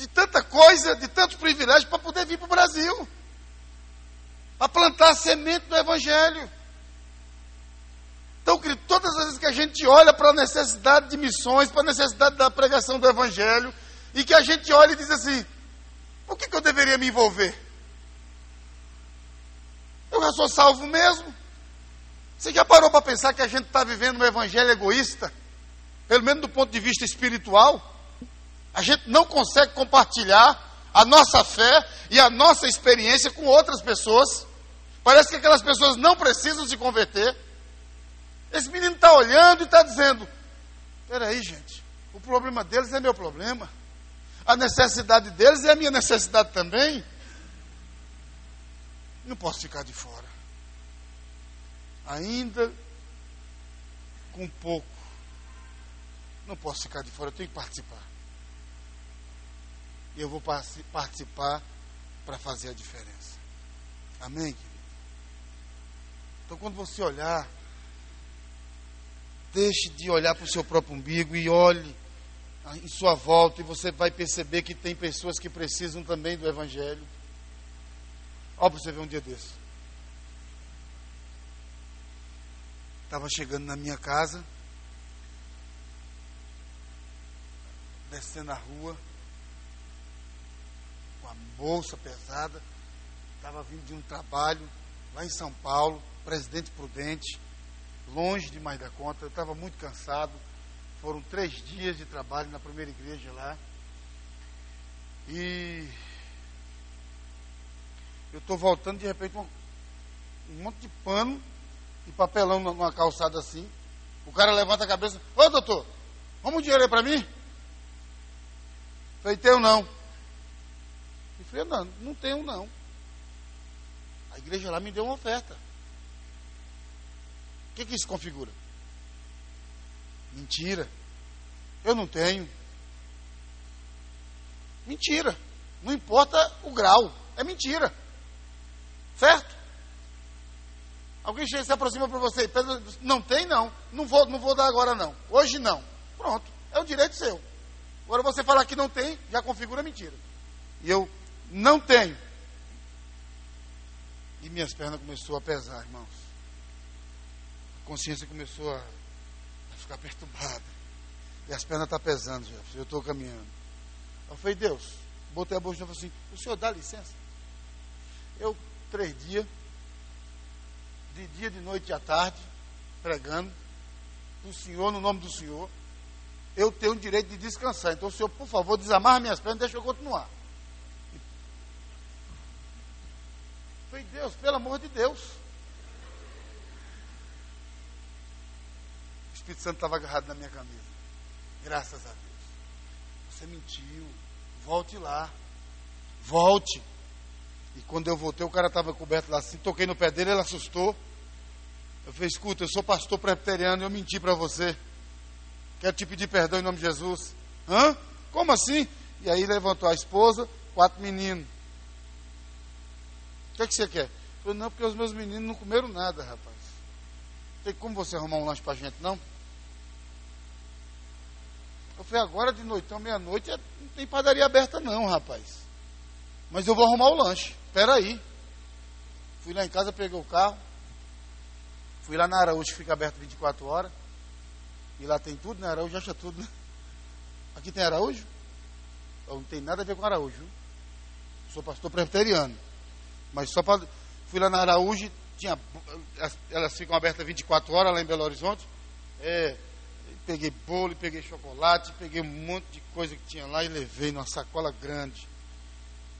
tanta coisa, de tantos privilégios para poder vir para o Brasil, para plantar a semente do evangelho. Então, querido, todas as vezes que a gente olha para a necessidade de missões, para a necessidade da pregação do evangelho, e que a gente olha e diz assim, por que eu deveria me envolver? Eu já sou salvo mesmo. Você já parou para pensar que a gente está vivendo um evangelho egoísta? Pelo menos do ponto de vista espiritual. A gente não consegue compartilhar a nossa fé e a nossa experiência com outras pessoas. Parece que aquelas pessoas não precisam se converter. Esse menino está olhando e está dizendo, espera aí, gente, o problema deles é meu problema. A necessidade deles é a minha necessidade também. Não posso ficar de fora. Ainda com pouco. Não posso ficar de fora, eu tenho que participar. E eu vou participar para fazer a diferença. Amém, querido? Então, quando você olhar, deixe de olhar para o seu próprio umbigo e olhe em sua volta, e você vai perceber que tem pessoas que precisam também do evangelho. Olha para você ver um dia desse. Estava chegando na minha casa, descendo a rua, com a bolsa pesada, estava vindo de um trabalho lá em São Paulo, Presidente Prudente, longe demais da conta, eu estava muito cansado. Foram 3 dias de trabalho na primeira igreja lá. E eu estou voltando, de repente, um monte de pano e papelão numa calçada assim. O cara levanta a cabeça, ô doutor, vamos um dinheiro aí para mim? Falei, tenho não. Eu falei, não tenho não. A igreja lá me deu uma oferta. O que isso configura? Mentira. Eu não tenho. Mentira. Não importa o grau. É mentira. Certo? Alguém se aproxima para você e pede, não tem não. Não vou dar agora não. Hoje não. Pronto. É o direito seu. Agora você falar que não tem, já configura mentira. E eu não tenho. E minhas pernas começaram a pesar, irmãos. A consciência começou a ficar perturbada. E as pernas estão pesando, Jefferson. Eu estou caminhando. Eu falei, Deus, botei a bolsa e falei assim, o senhor dá licença? Eu, 3 dias, de dia, de noite e à tarde, pregando, do Senhor, no nome do Senhor, eu tenho o direito de descansar. Então, o senhor, por favor, desamarra minhas pernas e deixa eu continuar. Eu falei, Deus, pelo amor de Deus. O Espírito Santo estava agarrado na minha camisa. Graças a Deus. você mentiu, volte lá, volte. E quando eu voltei, o cara estava coberto lá assim, toquei no pé dele, ele assustou. Eu falei, escuta, eu sou pastor presbiteriano, eu menti para você. Quero te pedir perdão em nome de Jesus. Hã? Como assim? E aí levantou a esposa, 4 meninos. O que você quer? Eu falei, não, porque os meus meninos não comeram nada, rapaz. Tem como você arrumar um lanche pra gente, não? Eu falei, agora de noitão, meia-noite, não tem padaria aberta não, rapaz. Mas eu vou arrumar o lanche. Espera aí. Fui lá em casa, peguei o carro. Fui lá na Araújo, que fica aberto 24 horas. E lá tem tudo, né? Araújo acha tudo, né? Aqui tem Araújo? Não tem nada a ver com Araújo. Viu? Sou pastor presbiteriano. Mas só para... Fui lá na Araújo, elas ficam abertas 24 horas lá em Belo Horizonte. Peguei bolo, peguei chocolate, peguei um monte de coisa que tinha lá e levei numa sacola grande.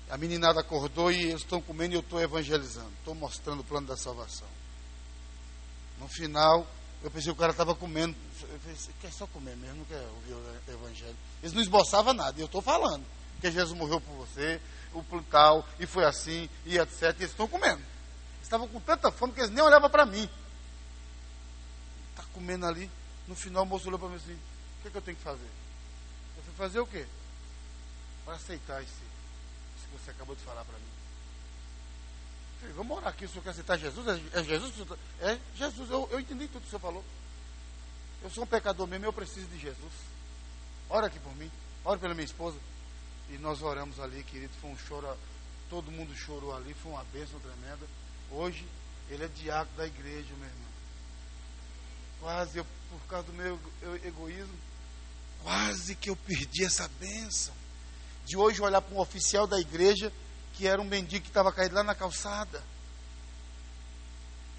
A meninada acordou e eles estão comendo e eu estou evangelizando. Estou mostrando o plano da salvação. No final, eu pensei que o cara estava comendo. Eu falei, você quer só comer mesmo, não quer ouvir o evangelho? Eles não esboçavam nada, e eu estou falando. Que Jesus morreu por você, o tal, e foi assim, e etc. E eles estão comendo. Eles estavam com tanta fome que eles nem olhavam para mim. Está comendo ali. No final, o moço olhou para mim assim, o que eu tenho que fazer? Eu falei, fazer o quê? Para aceitar isso que você acabou de falar para mim. Eu falei, vamos orar aqui, o senhor quer aceitar Jesus? É Jesus? É Jesus, eu entendi tudo que o senhor falou. Eu sou um pecador mesmo, eu preciso de Jesus. Ora aqui por mim, ora pela minha esposa. E nós oramos ali, querido, foi um choro, todo mundo chorou ali, foi uma bênção tremenda. Hoje, ele é diácono da igreja, meu irmão. Quase, por causa do meu egoísmo, quase que eu perdi essa bênção. De hoje olhar para um oficial da igreja, que era um mendigo que estava caído lá na calçada.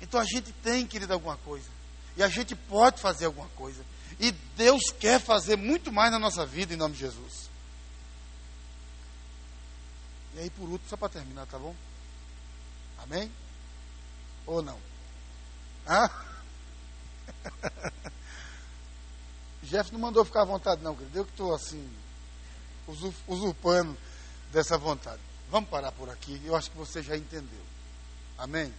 Então a gente tem, querido, alguma coisa. E a gente pode fazer alguma coisa. E Deus quer fazer muito mais na nossa vida, em nome de Jesus. E aí, por último, só para terminar, tá bom? Amém? Ou não? Hã? Jeff não mandou ficar à vontade não, querido. Eu que estou assim, usurpando dessa vontade. Vamos parar por aqui. Eu acho que você já entendeu. Amém?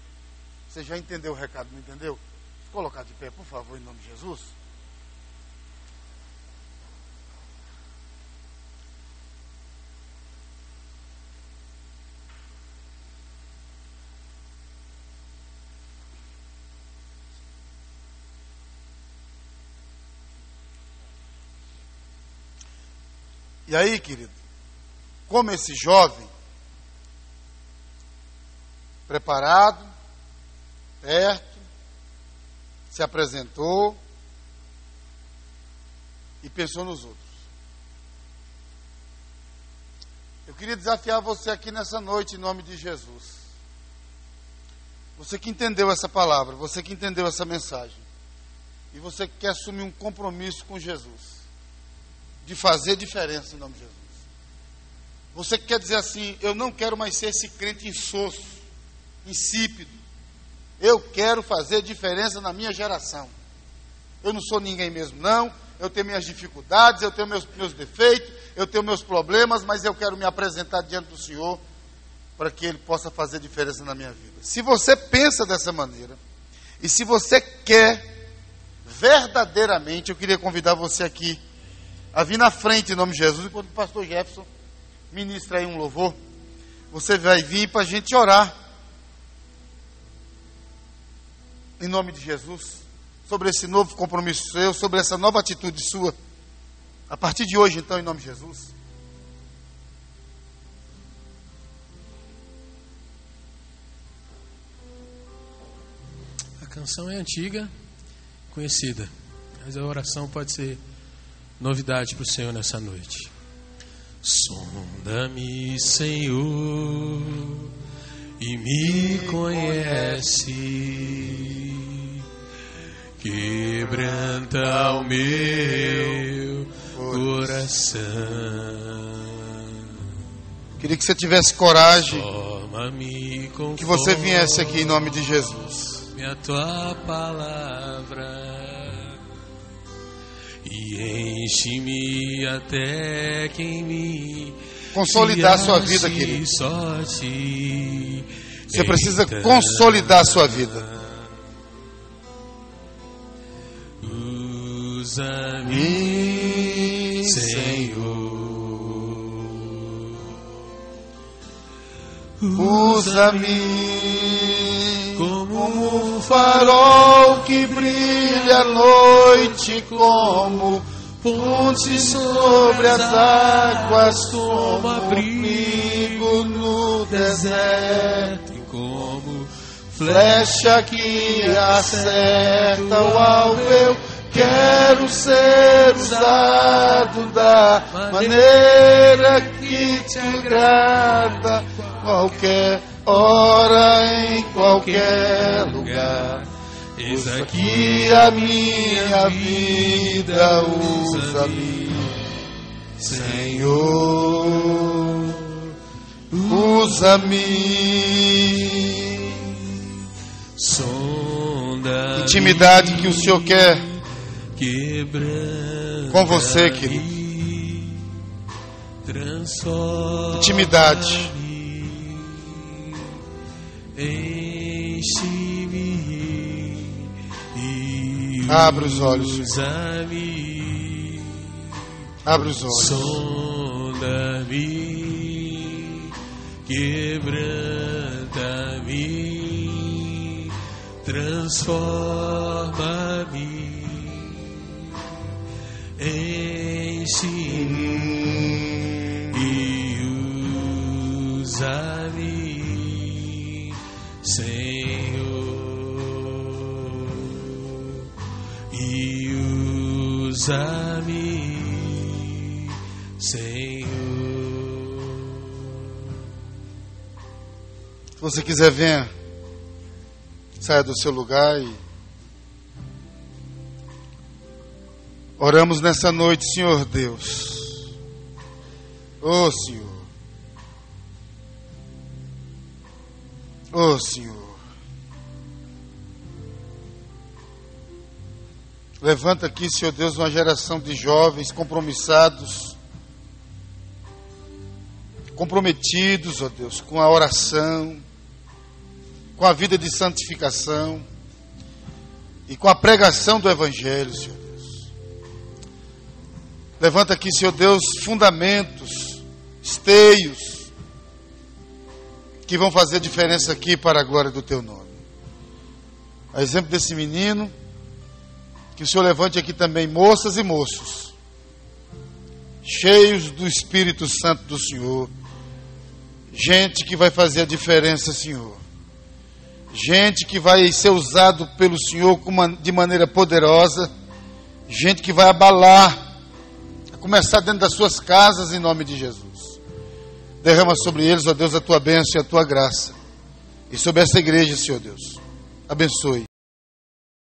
Você já entendeu o recado, não entendeu? Se colocar de pé, por favor, em nome de Jesus. E aí, querido, como esse jovem, preparado, perto, se apresentou e pensou nos outros. Eu queria desafiar você aqui nessa noite, em nome de Jesus. Você que entendeu essa palavra, você que entendeu essa mensagem, e você que quer assumir um compromisso com Jesus, de fazer diferença em nome de Jesus. Você que quer dizer assim, eu não quero mais ser esse crente insosso, insípido. Eu quero fazer diferença na minha geração. Eu não sou ninguém mesmo, não. Eu tenho minhas dificuldades, eu tenho meus defeitos, eu tenho meus problemas, mas eu quero me apresentar diante do Senhor para que Ele possa fazer diferença na minha vida. Se você pensa dessa maneira, e se você quer verdadeiramente, eu queria convidar você aqui a vir na frente em nome de Jesus, enquanto o pastor Jefferson ministra aí um louvor. Você vai vir para a gente orar em nome de Jesus, sobre esse novo compromisso seu, sobre essa nova atitude sua, a partir de hoje então, em nome de Jesus. A canção é antiga, conhecida, mas a oração pode ser novidade para o Senhor nessa noite. Sonda-me, Senhor, e me conhece, quebranta o meu coração. Queria que você tivesse coragem, que você conforme viesse aqui em nome de Jesus. a tua palavra, e enche-me até que em mim consolidar a sua vida, querido. Sorte. Você precisa consolidar a sua vida. Usa-me, Senhor. Usa-me como um farol que brilha à noite, como ponte sobre as águas, como abrigo no deserto, e como flecha que acerta o alvo. Eu quero ser usado da maneira que te agrada, qualquer hora, em qualquer lugar. Eis Usa aqui aqui a minha vida, usa-me, Senhor, usa-me. sonda Intimidade que o Senhor quer quebrando com você, querido. Transforma Intimidade. Enche-me e Abra os olhos. usa-me, Abre os olhos. sonda-me, quebranta-me, transforma-me, enche-me e usa-me, Senhor, e usa-me, Senhor. Se você quiser, venha. Saia do seu lugar e oramos nessa noite, Senhor Deus. Ô Senhor. Ô Senhor. Levanta aqui, Senhor Deus, uma geração de jovens compromissados, comprometidos, ó Deus, com a oração, com a vida de santificação e com a pregação do Evangelho, Senhor Deus. Levanta aqui, Senhor Deus, fundamentos, esteios, que vão fazer diferença aqui para a glória do Teu nome. A exemplo desse menino, que o Senhor levante aqui também moças e moços, cheios do Espírito Santo do Senhor, gente que vai fazer a diferença, Senhor, gente que vai ser usado pelo Senhor de maneira poderosa, gente que vai abalar, a começar dentro das suas casas, em nome de Jesus. Derrama sobre eles, ó Deus, a Tua bênção e a Tua graça, e sobre essa igreja, Senhor Deus, abençoe.